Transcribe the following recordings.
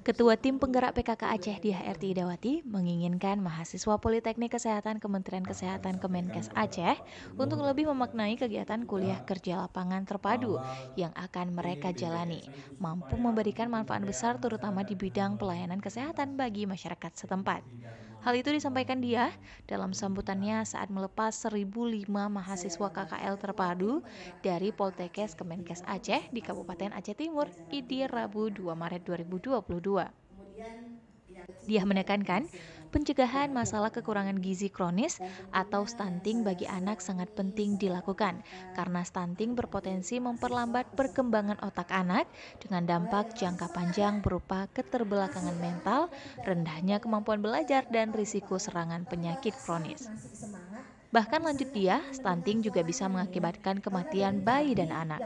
Ketua Tim Penggerak PKK Aceh Diah Erti Idawati menginginkan mahasiswa Politeknik Kesehatan Kementerian Kesehatan Kemenkes Aceh untuk lebih memaknai kegiatan kuliah kerja lapangan terpadu yang akan mereka jalani, mampu memberikan manfaat besar terutama di bidang pelayanan kesehatan bagi masyarakat setempat. Hal itu disampaikan dia dalam sambutannya saat melepas 1.005 mahasiswa KKL terpadu dari Poltekkes Kemenkes Aceh di Kabupaten Aceh Timur, Idi Rabu 2 Maret 2022. Dia menekankan pencegahan masalah kekurangan gizi kronis atau stunting bagi anak sangat penting dilakukan karena stunting berpotensi memperlambat perkembangan otak anak dengan dampak jangka panjang berupa keterbelakangan mental, rendahnya kemampuan belajar, dan risiko serangan penyakit kronis. Bahkan lanjut dia, stunting juga bisa mengakibatkan kematian bayi dan anak.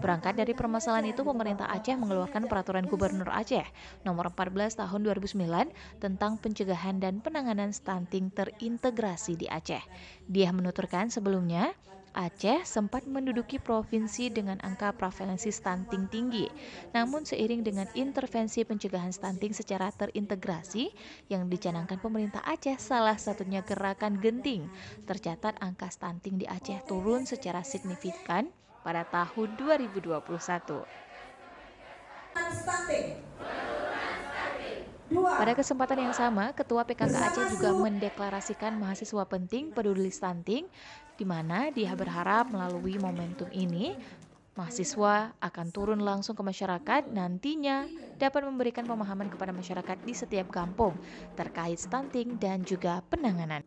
Berangkat dari permasalahan itu, pemerintah Aceh mengeluarkan Peraturan Gubernur Aceh Nomor 14 Tahun 2009 tentang pencegahan dan penanganan stunting terintegrasi di Aceh. Dia menuturkan sebelumnya, Aceh sempat menduduki provinsi dengan angka prevalensi stunting tinggi. Namun seiring dengan intervensi pencegahan stunting secara terintegrasi yang dicanangkan pemerintah Aceh, salah satunya Gerakan Genting, tercatat angka stunting di Aceh turun secara signifikan pada tahun 2021. Pada kesempatan yang sama, Ketua PKK Aceh juga mendeklarasikan mahasiswa penting peduli stunting, di mana dia berharap melalui momentum ini, mahasiswa akan turun langsung ke masyarakat nantinya dapat memberikan pemahaman kepada masyarakat di setiap kampung terkait stunting dan juga penanganan.